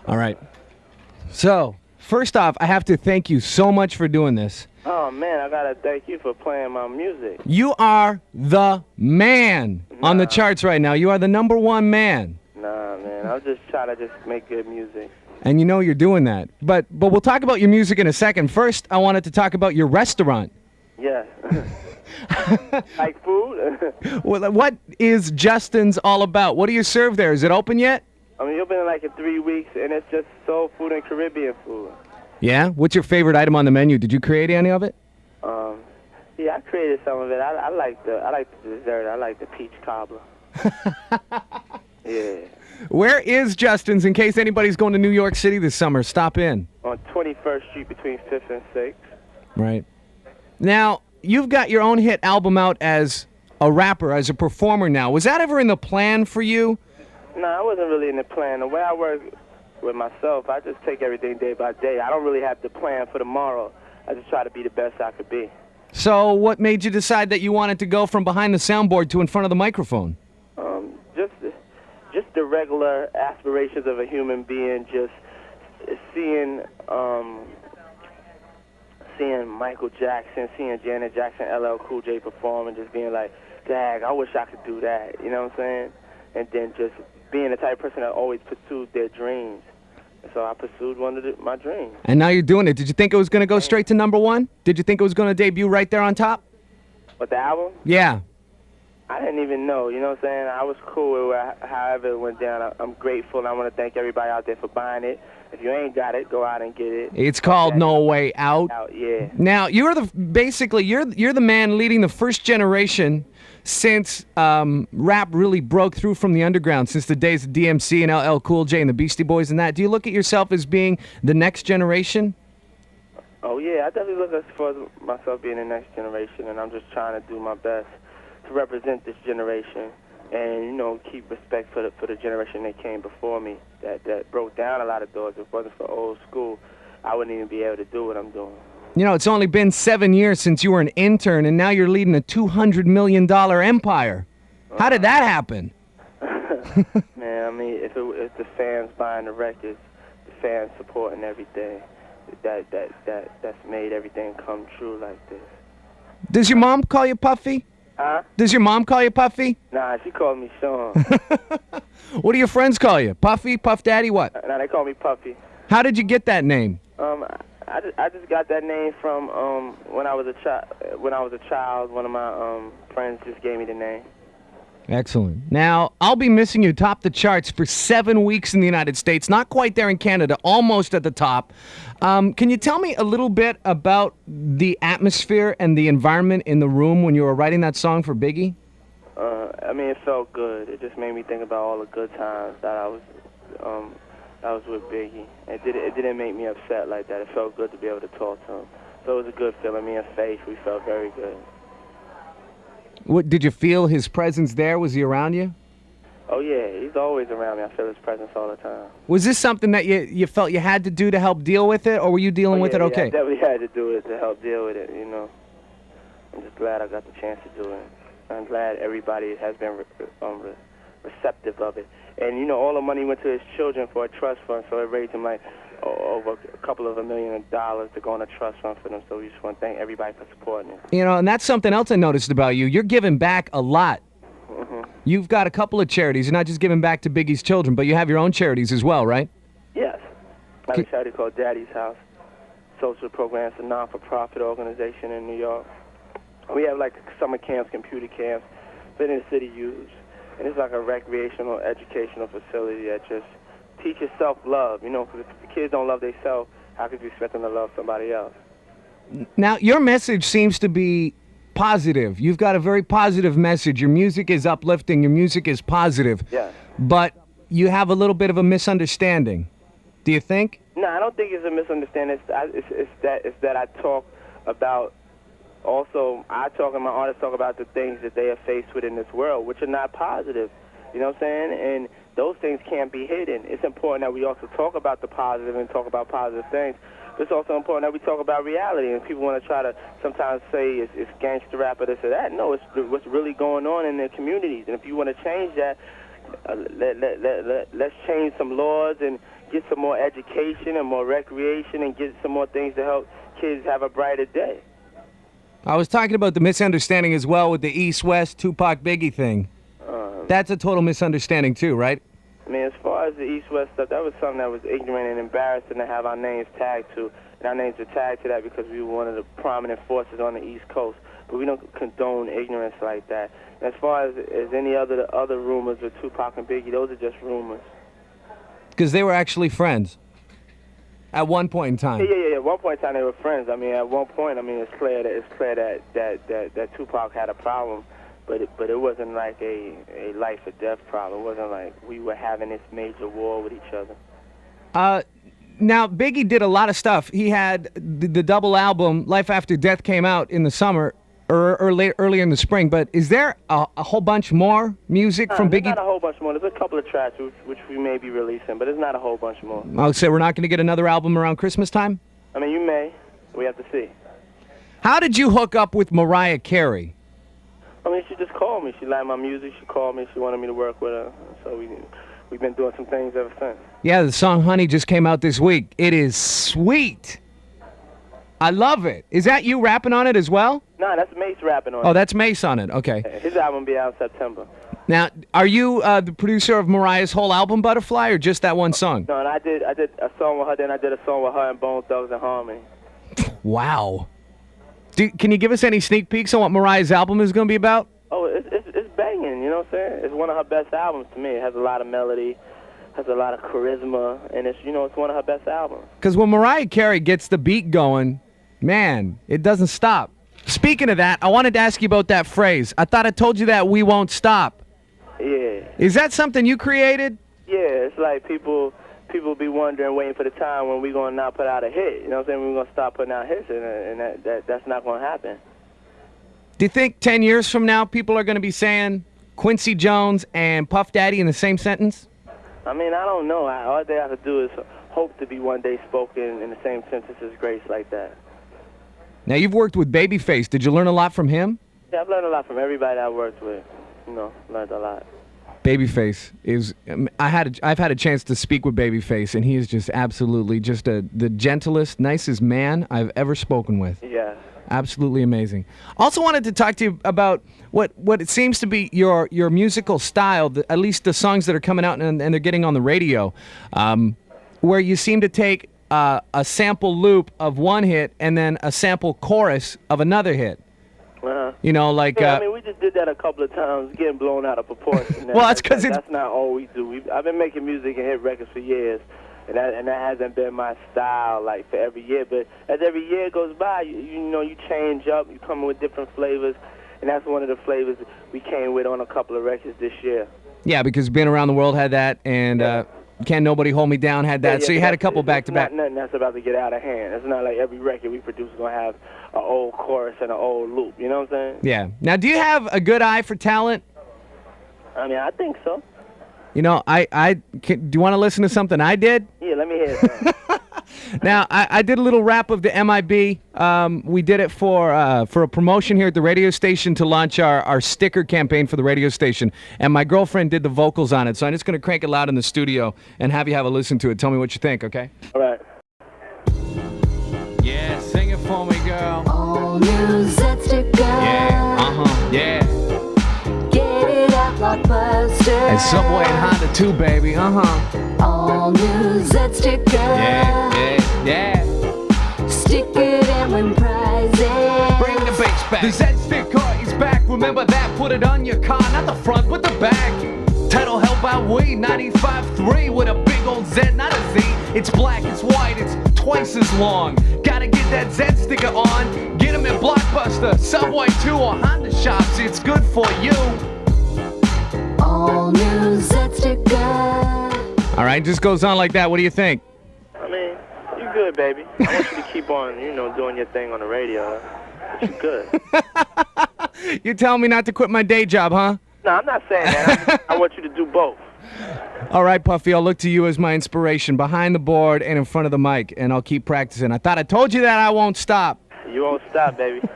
All right. So, first off, I have to thank you so much for doing this. Oh, man, I got to thank you for playing my music. You are the man on the charts right now. You are the #1 man. Nah, man, I'm just trying to make good music. And you know you're doing that. But we'll talk about your music in a second. First, I wanted to talk about your restaurant. Yes. Like food? Well, what is Justin's all about? What do you serve there? Is it open yet? I mean, you've been like in 3 weeks, and it's just soul food and Caribbean food. Yeah? What's your favorite item on the menu? Did you create any of it? Yeah, I created some of it. I like the dessert. I like the peach cobbler. Yeah. Where is Justin's in case anybody's going to New York City this summer? Stop in. On 21st Street between 5th and 6th. Right. Now, you've got your own hit album out as a rapper, as a performer now. Was that ever in the plan for you? No, I wasn't really in the plan. The way I work with myself, I just take everything day by day. I don't really have the plan for tomorrow. I just try to be the best I could be. So what made you decide that you wanted to go from behind the soundboard to in front of the microphone? Just the regular aspirations of a human being, just seeing Michael Jackson, seeing Janet Jackson, LL Cool J perform, and just being like, dag, I wish I could do that, you know what I'm saying? And then just being the type of person that always pursued their dreams. And so I pursued one of my dreams. And now you're doing it. Did you think it was going to go straight to #1? Did you think it was going to debut right there on top? What, the album? Yeah. I didn't even know, you know what I'm saying? I was cool with however it went down. I'm grateful, and I want to thank everybody out there for buying it. If you ain't got it, go out and get it. It's called No Way Out. Yeah. Now, you're the man leading the first generation since rap really broke through from the underground, since the days of DMC and LL Cool J and the Beastie Boys and that. Do you look at yourself as being the next generation? Oh, yeah, I definitely look for myself being the next generation, and I'm just trying to do my best to represent this generation and, you know, keep respect for the generation that came before me that broke down a lot of doors. If it wasn't for old school, I wouldn't even be able to do what I'm doing. You know, it's only been 7 years since you were an intern, and now you're leading a $200 million empire. How did that happen? Man, I mean, if the fans buying the records, the fans supporting everything, that's made everything come true like this. Does your mom call you Puffy? Huh? Does your mom call you Puffy? Nah, she called me Sean. What do your friends call you? Puffy, Puff Daddy, what? Nah, they call me Puffy. How did you get that name? I just got that name from when I was a child. One of my friends just gave me the name. Excellent. Now, I'll be missing you top the charts for 7 weeks in the United States. Not quite there in Canada, almost at the top. Can you tell me a little bit about the atmosphere and the environment in the room when you were writing that song for Biggie? I mean, it felt good. It just made me think about all the good times that I was with Biggie. It didn't make me upset like that. It felt good to be able to talk to him. So it was a good feeling. Me and Faith, we felt very good. What did you feel his presence there? Was he around you? Oh, yeah. He's always around me. I feel his presence all the time. Was this something that you felt you had to do to help deal with it, or were you dealing with it okay? Yeah, I definitely had to do it to help deal with it, you know. I'm just glad I got the chance to do it. I'm glad everybody has been receptive of it. And, you know, all the money went to his children for a trust fund, so it raised him like over a couple of $1 million to go on a trust fund for them. So we just want to thank everybody for supporting it. You know, and that's something else I noticed about you. You're giving back a lot. Mm-hmm. You've got a couple of charities. You're not just giving back to Biggie's children, but you have your own charities as well, right? Yes. I have a charity called Daddy's House Social Programs, a non-for-profit organization in New York. We have like summer camps, computer camps that in the city use. And it's like a recreational, educational facility that just teaches self-love. You know, because if the kids don't love themselves, how could you expect them to love somebody else? Now, your message seems to be positive. You've got a very positive message. Your music is uplifting. Your music is positive. Yeah. But you have a little bit of a misunderstanding. Do you think? No, I don't think it's a misunderstanding. It's that I talk about. Also, I talk and my artists talk about the things that they are faced with in this world, which are not positive. You know what I'm saying? And those things can't be hidden. It's important that we also talk about the positive and talk about positive things. But it's also important that we talk about reality. And people want to try to sometimes say it's gangster rap or this or that. No, it's what's really going on in their communities. And if you want to change that, let's change some laws and get some more education and more recreation and get some more things to help kids have a brighter day. I was talking about the misunderstanding as well with the East-West Tupac Biggie thing. That's a total misunderstanding too, right? I mean, as far as the East-West stuff, that was something that was ignorant and embarrassing to have our names tagged to. And our names were tagged to that because we were one of the prominent forces on the East Coast. But we don't condone ignorance like that. And as far as any other rumors with Tupac and Biggie, those are just rumors. Because they were actually friends at one point in time. Yeah. At one point in time, they were friends. I mean, at one point, it's clear that Tupac had a problem, but it wasn't like a life or death problem. It wasn't like we were having this major war with each other. Now, Biggie did a lot of stuff. He had the double album, Life After Death, came out in the summer or earlier in the spring. But is there a whole bunch more music from Biggie? Not a whole bunch more. There's a couple of tracks which we may be releasing, but it's not a whole bunch more. I'll say we're not going to get another album around Christmas time? I mean, you may. We have to see. How did you hook up with Mariah Carey? I mean, she just called me. She liked my music. She called me. She wanted me to work with her. So we've been doing some things ever since. Yeah, the song Honey just came out this week. It is sweet. I love it. Is that you rapping on it as well? No, that's Mace rapping on it. Oh, that's Mace on it. Okay. His album will be out in September. Now, are you the producer of Mariah's whole album, Butterfly, or just that one song? No, and I did a song with her, then I did a song with her and Bone Thugs and Harmony. Wow. Can you give us any sneak peeks on what Mariah's album is going to be about? Oh, it's banging, you know what I'm saying? It's one of her best albums to me. It has a lot of melody, has a lot of charisma, and it's one of her best albums. Because when Mariah Carey gets the beat going, man, it doesn't stop. Speaking of that, I wanted to ask you about that phrase. I thought I told you that we won't stop. Yeah. Is that something you created? Yeah, it's like people be wondering, waiting for the time when we're going to not put out a hit. You know what I'm saying? We're going to stop putting out hits, and that's not going to happen. Do you think 10 years from now people are going to be saying Quincy Jones and Puff Daddy in the same sentence? I mean, I don't know. All they have to do is hope to be one day spoken in the same sentence as Grace like that. Now, you've worked with Babyface. Did you learn a lot from him? Yeah, I've learned a lot from everybody I worked with. Learned a lot. Babyface is. I've had a chance to speak with Babyface, and he is just absolutely just the gentlest, nicest man I've ever spoken with. Yeah. Absolutely amazing. Also wanted to talk to you about what it seems to be your musical style, at least the songs that are coming out and they're getting on the radio, where you seem to take a sample loop of one hit and then a sample chorus of another hit. Uh-huh. You know, like... Yeah, I mean, we just did that a couple of times, getting blown out of proportion. Well, that's because that's not all we do. I've been making music and hit records for years, and that hasn't been my style, like, for every year. But as every year goes by, you change up, you come with different flavors, and that's one of the flavors we came with on a couple of records this year. Yeah, because Been Around the World had that, and Can't Nobody Hold Me Down had that, so you had a couple back-to-back. It's not nothing that's about to get out of hand. It's not like every record we produce is going to have an old chorus and an old loop, you know what I'm saying? Yeah. Now, do you have a good eye for talent? I mean, I think so. You know, do you want to listen to something I did? Yeah, let me hear it. Now, I did a little rap of the MIB. We did it for a promotion here at the radio station to launch our sticker campaign for the radio station, and my girlfriend did the vocals on it, so I'm just going to crank it loud in the studio and have you have a listen to it. Tell me what you think, okay? All right. Yeah, sing it for me, girl. All new Z sticker. Yeah, yeah. Get it out, Blockbuster. And Subway and Honda too, baby, All new Z sticker. Yeah. Stick it and win prizes. Bring the bass back. The Z sticker is back. Remember that. Put it on your car, not the front, but the back. Title held by we 95-3 with a big old Z, not a Z. It's black, it's white, it's twice as long. Gotta get that Z sticker on. Get them at Blockbuster, Subway 2, or Honda shops. It's good for you. All new Z sticker. All right, just goes on like that. What do you think? I mean, you good, baby. I want you to keep on, doing your thing on the radio. But you good. You telling me not to quit my day job, huh? No, I'm not saying that. I want you to do both. All right, Puffy, I'll look to you as my inspiration behind the board and in front of the mic, and I'll keep practicing. I thought I told you that I won't stop. You won't stop, baby.